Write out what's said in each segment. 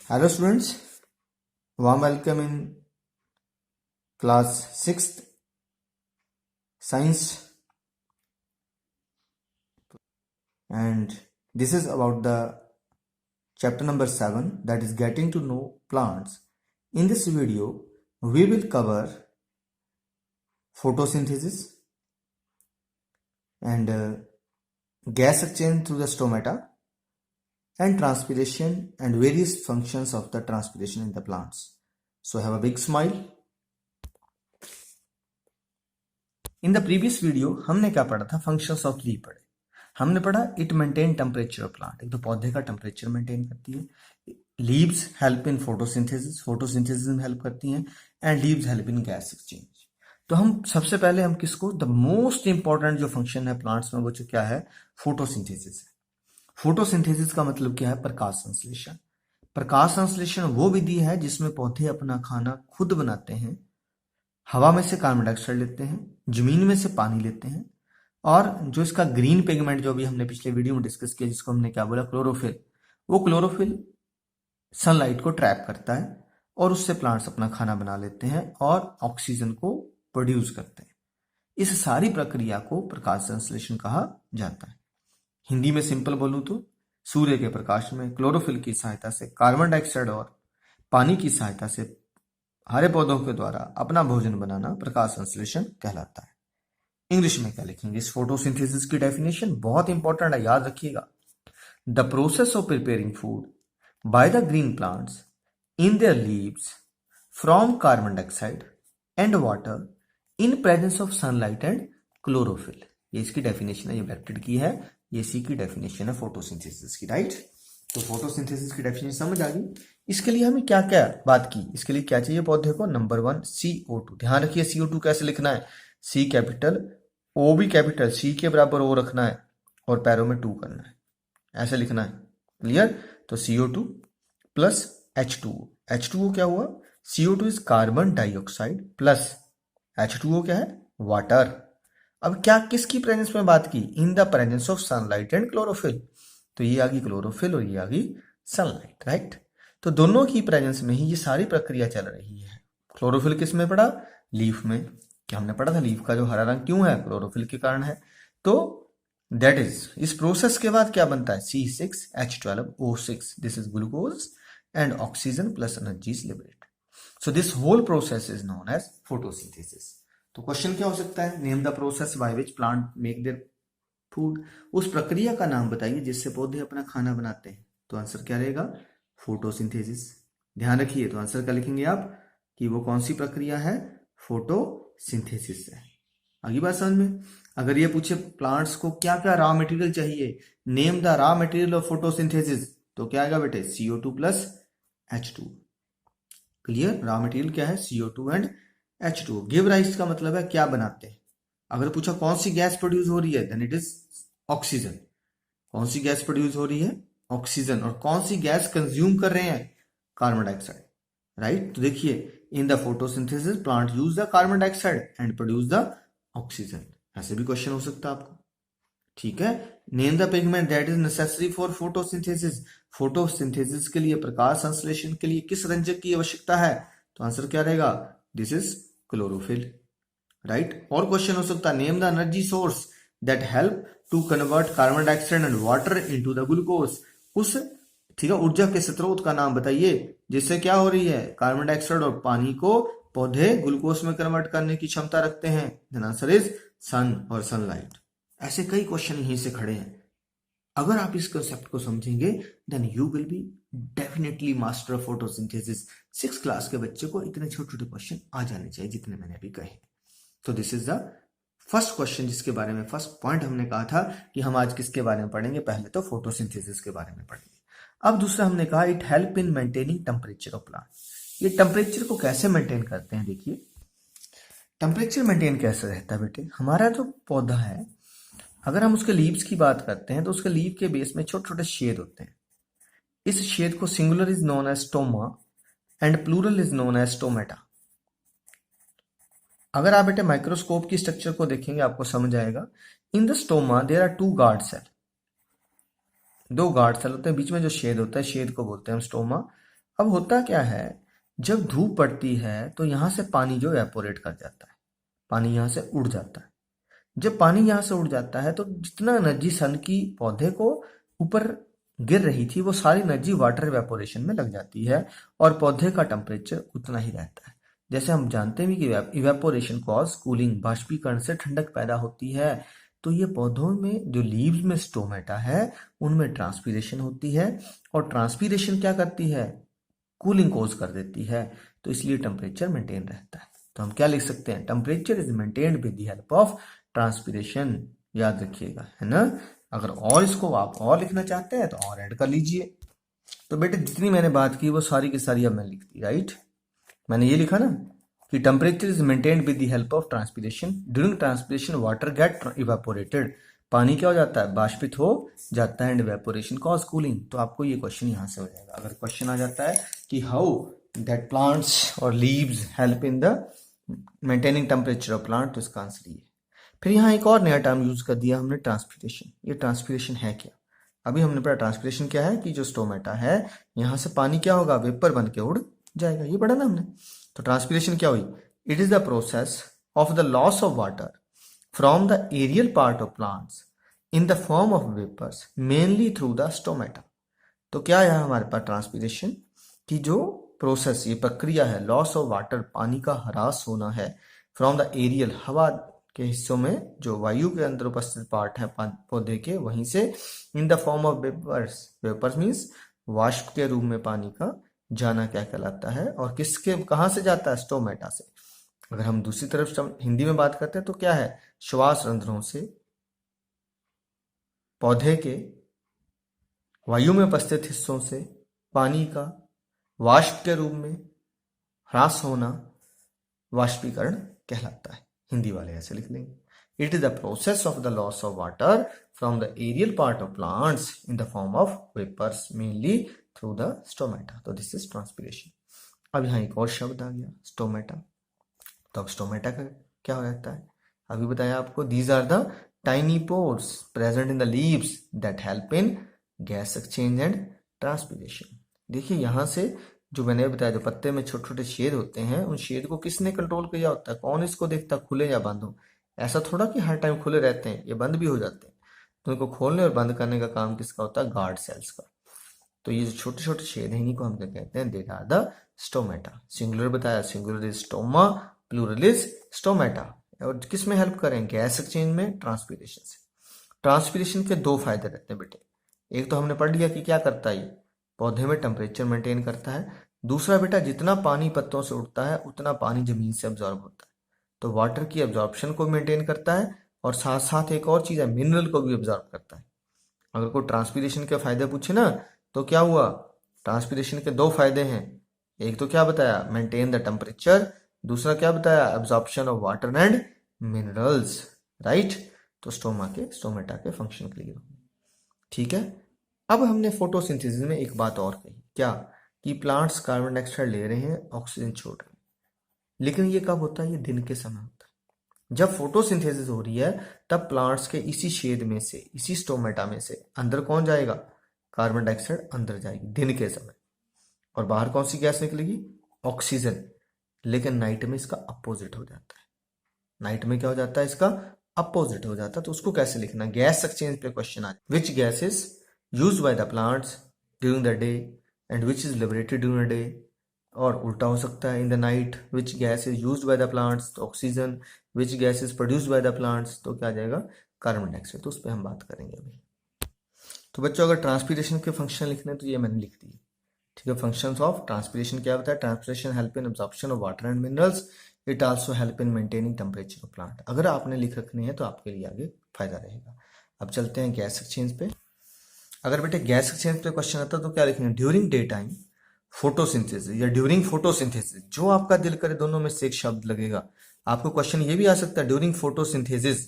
Hello students, warm welcome in class 6th science, and this is about the chapter number 7, that is getting to know plants. In this video we will cover photosynthesis and gas exchange through the stomata and transpiration and various functions of the transpiration in the plants. So have a big smile. In the previous video हमने क्या पढ़ा था? Functions of leaf पढ़े। हमने पढ़ा it maintain temperature of plant, एक तो पौधे का टेम्परेचर मेंटेन करती है। Leaves help in photosynthesis, photosynthesis में हेल्प करती हैं, and leaves help in gas exchange. तो हम सबसे पहले हम किसको, द मोस्ट इंपॉर्टेंट जो फंक्शन है प्लांट्स में वो जो क्या है, फोटोसिंथेसिस है। फोटोसिंथेसिस का मतलब क्या है? प्रकाश संश्लेषण। प्रकाश संश्लेषण वो विधि है जिसमें पौधे अपना खाना खुद बनाते हैं। हवा में से कार्बन डाइऑक्साइड लेते हैं, जमीन में से पानी लेते हैं, और जो इसका ग्रीन पिगमेंट जो भी हमने पिछले वीडियो में डिस्कस किया, जिसको हमने क्या बोला, क्लोरोफिल, वो क्लोरोफिल सनलाइट को ट्रैप करता है और उससे प्लांट्स अपना खाना बना लेते हैं और ऑक्सीजन को प्रोड्यूस करते हैं। इस सारी प्रक्रिया को प्रकाश संश्लेषण कहा जाता है। हिंदी में सिंपल बोलूं तो सूर्य के प्रकाश में क्लोरोफिल की सहायता से कार्बन डाइऑक्साइड और पानी की सहायता से हरे पौधों के द्वारा अपना भोजन बनाना प्रकाश संश्लेषण कहलाता है। इंग्लिश में क्या लिखेंगे? इस फोटोसिंथेसिस की डेफिनेशन बहुत इंपॉर्टेंट है, याद रखिएगा। The process of preparing food by the green plants in their leaves from carbon dioxide and water in presence of sunlight and chlorophyll. ये इसकी डेफिनेशन है, ये ब्रैकेटेड की है, ये इसी की डेफिनेशन है फोटोसिंथेसिस की, राइट। तो फोटोसिंथेसिस की डेफिनेशन समझ आ गई। इसके लिए हमें क्या क्या बात की, इसके लिए क्या चाहिए पौधे को? Number 1 CO2। ध्यान रखिए CO2 कैसे लिखना है, C कैपिटल, O भी कैपिटल, C के बराबर O रखना है और पैरों में 2 करना है, ऐसे लिखना है, क्लियर। तो CO2 प्लस H2O। H2O क्या हुआ? CO2 is carbon dioxide plus H2O क्या है? वाटर। अब क्या किसकी प्रेजेंस में बात की? In the presence of sunlight and chlorophyll. तो ये आ गई क्लोरोफिल और ये आ गई सनलाइट, राइट। तो दोनों की प्रेजेंस में ही ये सारी प्रक्रिया चल रही है। क्लोरोफिल किस में पड़ा? लीफ में। क्या हमने पढ़ा था? लीफ का जो हरा रंग क्यों है? क्लोरोफिल के कारण है। तो दैट इज, इस प्रोसेस के बाद क्या बनता है? C6H12O6, this is glucose and oxygen plus energy is liberated. So this whole process is known as photosynthesis. तो क्वेश्चन क्या हो सकता है? Name the process by which plant make their food. उस प्रक्रिया का नाम बताइए जिससे पौधे अपना खाना बनाते हैं। तो आंसर क्या रहेगा? फोटोसिंथेसिस। ध्यान रखिए, तो आंसर क्या लिखेंगे आप कि वो कौन सी प्रक्रिया है? फोटोसिंथेसिस है। आगे बात समझ में। अगर ये पूछे प्लांट्स को क्या क्या रॉ मटेरियल चाहिए, name the raw material of photosynthesis, तो क्या आएगा बेटे? CO2 plus H2। Clear? Raw material क्या है? CO2 and H2। Give rice का मतलब है क्या बनाते हैं। अगर पूछा कौन सी गैस प्रोड्यूस हो रही है, देन इट इज ऑक्सीजन। कौन सी गैस प्रोड्यूस हो रही है? ऑक्सीजन। और कौन सी गैस कंज्यूम कर रहे हैं? Carbon dioxide, right. तो देखिए, in the photosynthesis plant use the carbon dioxide and produce the oxygen. ऐसे भी क्वेश्चन हो सकता है आपको, ठीक है। Name the pigment that is necessary for photosynthesis. Photosynthesis के लिए, प्रकाश संश्लेषण के लिए किस रंजक की आवश्यकता है? तो आंसर क्या रहेगा? This is chlorophyll, right. और क्वेश्चन हो सकता है, name the energy source that help to convert carbon dioxide and water into the glucose. उस, ठीक है, ऊर्जा के स्रोत का नाम बताइए जिससे क्या हो रही है? कार्बन डाइऑक्साइड और पानी को पौधे ग्लूकोज में कन्वर्ट करने की क्षमता रखते हैं। देन आंसर इज सन और सनलाइट। ऐसे कई क्वेश्चन यहीं से खड़े हैं। अगर आप इस कंसेप्ट को समझेंगे then you will be definitely master of photosynthesis. 6th class के बच्चे को इतने छोटे छोटे क्वेश्चन आ जाने चाहिए जितने मैंने अभी कहे। तो this is the first question जिसके बारे में, फर्स्ट पॉइंट हमने कहा था कि हम आज किसके बारे में पढ़ेंगे। पहले तो फोटोसिंथेसिस के बारे में पढ़ेंगे। अब दूसरा हमने कहा it help in maintaining temperature of plant. ये टेम्परेचर को कैसे मेंटेन करते हैं? देखिए, टेम्परेचर मेंटेन कैसे रहता है बेटे? हमारा जो पौधा है, अगर हम उसके लीव्स की बात करते हैं तो उसके लीव के बेस में छोटे छोटे छेद होते हैं। इस छेद को singular is known as stoma and plural is known as stomata. अगर आप बेटे माइक्रोस्कोप की स्ट्रक्चर को देखेंगे आपको समझ आएगा। In the stoma there are 2 guard cell. 2 guard cell होते हैं, बीच में जो छेद होता है, छेद को बोलते हैं हम स्टोमा। अब होता क्या है, जब धूप पड़ती है तो यहाँ से पानी जो एवापोरेट कर जाता है, पानी यहाँ से उड़ जाता है। जब पानी यहाँ से उड़ जाता है तो जितना एनर्जी सन की पौधे को ऊपर गिर रही थी वो सारी एनर्जी वाटर इवेपोरेशन में लग जाती है और पौधे का टेम्परेचर उतना ही रहता है। जैसे हम जानते हैं कि इवेपोरेशन कॉज कूलिंग, बाष्पीकरण से ठंडक पैदा होती है। तो ये पौधों में जो लीव्स में स्टोमेटा है उनमें ट्रांसपीरेशन होती है और ट्रांसपीरेशन क्या करती है, कूलिंग कोज कर देती है, तो इसलिए टेम्परेचर मेंटेन रहता है। तो हम क्या लिख सकते हैं, temperature is maintained with the help of transpiration. याद रखिएगा, है ना। अगर और इसको आप और लिखना चाहते हैं तो और ऐड कर लीजिए। तो बेटे जितनी मैंने बात की वो सारी की सारी अब मैं लिख दी, राइट। मैंने ये लिखा ना कि temperature is maintained with the help of transpiration, during transpiration water get evaporated, पानी क्या हो जाता है, बाष्पित हो जाता है, एंड इवेपोरेशन कॉज कूलिंग। तो आपको ये क्वेश्चन यहाँ से हो जाएगा। अगर क्वेश्चन आ जाता है कि हाउ दैट प्लांट्स और leaves help in the maintaining temperature of plant, तो इसका आंसर ये। फिर यहाँ एक और नया टर्म यूज कर दिया हमने, ट्रांसपीरेशन। ये ट्रांसपीरेशन है क्या, अभी हमने पढ़ा ट्रांसपीरेशन क्या है कि जो स्टोमेटा है यहाँ से पानी क्या होगा, वेपर बन के उड़ जाएगा, ये पढ़ा ना हमने। तो ट्रांसपीरेशन क्या हुई, it is the process of the loss of water from the aerial part of plants in the form of vapours mainly through the stomata. तो क्या है हमारे पास ट्रांसपीरेशन की जो प्रोसेस, ये प्रक्रिया है, लॉस ऑफ वाटर, पानी का ह्रास होना है, फ्रॉम द एरियल, हवा के हिस्सों में, जो वायु के अंदर उपस्थित पार्ट है पौधे के, वहीं से, in the form of vapours, vapours means वाष्प के रूप में पानी का जाना क्या कहलाता है, और किसके कहाँ से जाता है, स्टोमेटा से। अगर हम दूसरी तरफ हिंदी में बात करते हैं तो क्या है, श्वास रंध्रों से पौधे के वायु में उपस्थित हिस्सों से पानी का वाष्प के रूप में ह्रास होना वाष्पीकरण कहलाता है। हिंदी वाले ऐसे लिख लेंगे, it is the process of the loss of water from the aerial part of plants in the form of vapours mainly through the stomata. तो दिस इज ट्रांसपीरेशन। अब यहाँ एक और शब्द आ गया, स्टोमेटा। तो अब स्टोमेटा का क्या हो जाता है, अभी बताया आपको, these are the tiny pores present in the leaves that help in gas exchange and transpiration. देखिए यहाँ से जो मैंने बताया, जो पत्ते में छोटे छोटे छेद होते हैं, उन छेद को किसने कंट्रोल किया होता है, कौन इसको देखता है खुले या बंद हो। ऐसा थोड़ा कि हर टाइम खुले रहते हैं, ये बंद भी हो जाते हैं। तो इनको खोलने और बंद करने का काम किसका होता है, गार्ड सेल्स का। तो ये जो छोटे छोटे छेद हैं इन्हीं को हम क्या कहते हैं, they are the stomata. Singular बताया, singular is stoma, plural is stomata. और किस में हेल्प करें, गैस एक्सचेंज में, ट्रांसपीरेशन से। ट्रांसपीरेशन के दो फायदे रहते हैं बेटे, एक तो हमने पढ़ लिया कि क्या करता है, पौधे में टेम्परेचर मेंटेन करता है। दूसरा बेटा, जितना पानी पत्तों से उड़ता है उतना पानी जमीन से अब्जॉर्ब होता है, तो वाटर की अब्जॉर्प्शन को मेंटेन करता है, और साथ साथ एक और चीज है, मिनरल को भी अब्जॉर्ब करता है। अगर कोई ट्रांसपीरेशन के फायदे पूछे ना, तो क्या हुआ, ट्रांसपीरेशन के दो फायदे हैं, एक तो क्या बताया, मेंटेन द टेम्परेचर, दूसरा क्या बताया, absorption of water and minerals, right. तो स्टोमेटा के फंक्शन क्लियर हो, ठीक है। अब हमने फोटोसिंथेसिस में एक बात और कही, क्या, कि प्लांट्स कार्बन डाइऑक्साइड ले रहे हैं, ऑक्सीजन छोड़ रहे हैं। लेकिन ये कब होता है, ये दिन के समय होता है। जब फोटोसिंथेसिस हो रही है तब प्लांट्स के इसी शेड में से, इसी स्टोमेटा में से अंदर कौन जाएगा, कार्बन डाइऑक्साइड अंदर जाएगी दिन के समय, और बाहर कौन सी गैस निकलेगी, ऑक्सीजन। लेकिन नाइट में इसका अपोजिट हो जाता है, नाइट में क्या हो जाता है, इसका अपोजिट हो जाता है। तो उसको कैसे लिखना, गैस एक्सचेंज पे क्वेश्चन आ, which gas is used by the plants during the day and which is liberated during the day, और उल्टा हो सकता है, in the night which gas is used by the plants, तो oxygen, which gas is produced by the plants, तो क्या आ जाएगा, carbon dioxide. तो उस पर हम बात करेंगे अभी। तो बच्चों अगर ट्रांसपीरेशन के फंक्शन लिखने तो ये मैंने लिख दिए, ठीक है। फंक्शंस ऑफ ट्रांसपीरेशन क्या होता है, transpiration help in absorption of water and minerals, it also help in maintaining temperature of plant. अगर आपने लिख रखनी है तो आपके लिए आगे फायदा रहेगा। अब चलते हैं गैस एक्सचेंज पे। अगर बेटे गैस एक्सचेंज पे क्वेश्चन आता तो क्या लिखेंगे, ड्यूरिंग डे टाइम फोटोसिंथेसिस या ड्यूरिंग फोटोसिंथेसिस, जो आपका दिल करे दोनों में से एक शब्द लगेगा। आपको क्वेश्चन ये भी आ सकता है, ड्यूरिंग फोटोसिंथेसिस,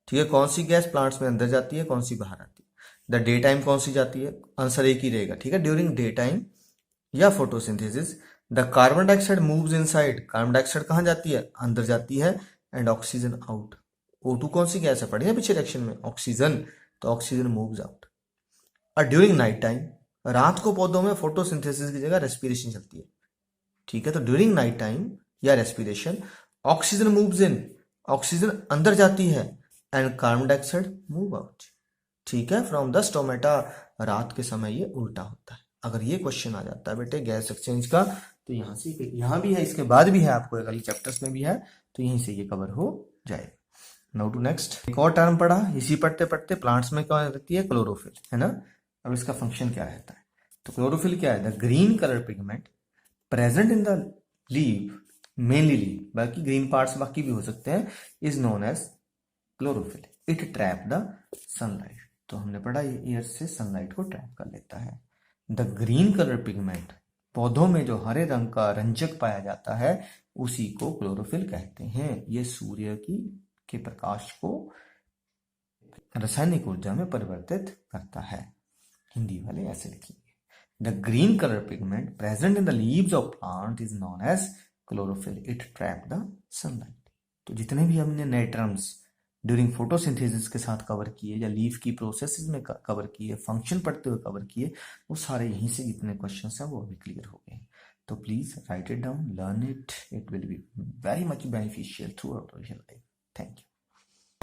ठीक है, कौन सी गैस प्लांट्स में अंदर जाती है, कौन सी बाहर आती है, द डे टाइम कौन सी जाती है, आंसर एक ही रहेगा, ठीक है, ड्यूरिंग डे टाइम या photosynthesis the carbon dioxide moves inside, carbon dioxide कहाँ जाती है, अंदर जाती है, एंड ऑक्सीजन आउट। O2 कौन सी गैस है, पढ़ी है पिछले लेक्चर में, ऑक्सीजन, तो ऑक्सीजन मूव्स आउट। और ड्यूरिंग नाइट टाइम रात को पौधों में फोटोसिंथेसिस की जगह रेस्पिरेशन चलती है, ठीक है। तो ड्यूरिंग नाइट टाइम या respiration oxygen moves in, oxygen अंदर जाती है, and carbon dioxide move out, ठीक है, फ्रॉम द स्टोमेटा। रात के समय ये उल्टा होता है। अगर ये क्वेश्चन आ जाता है बेटे गैस एक्सचेंज का, तो यहाँ से यहाँ भी है, इसके बाद भी है, आपको अगले चैप्टर्स में भी है, तो यहीं से ये कवर हो जाएगा। नाउ टू नेक्स्ट, एक और टर्म पढ़ा इसी पढ़ते पढ़ते, प्लांट्स में क्या रहती है, क्लोरोफिल, है ना। अब इसका फंक्शन क्या रहता है, तो क्लोरोफिल क्या है, the green colour pigment present in the leaf, mainly leaf, बाकी ग्रीन पार्ट्स बाकी भी हो सकते हैं, is known as chlorophyll, it trap the sunlight. तो हमने पढ़ा ये एयर से सनलाइट को ट्रैप कर लेता है। द ग्रीन कलर पिगमेंट, पौधों में जो हरे रंग का रंजक पाया जाता है उसी को क्लोरोफिल कहते हैं। ये सूर्य की के प्रकाश को रासायनिक ऊर्जा में परिवर्तित करता है। हिंदी वाले ऐसे लिखेंगे, the green colour pigment present in the leaves of plant is known as chlorophyll, it trap the sunlight. तो जितने भी हमने नए टर्म्स ड्यूरिंग फोटोसिंथेसिस के साथ कवर किए या लीफ की प्रोसेसेस में कवर किए, फंक्शन पढ़ते हुए कवर किए, वो सारे यहीं से जितने क्वेश्चंस हैं वो अभी क्लियर हो गए। तो please right it down, learn it, it will be very much beneficial through out your life. Thank you.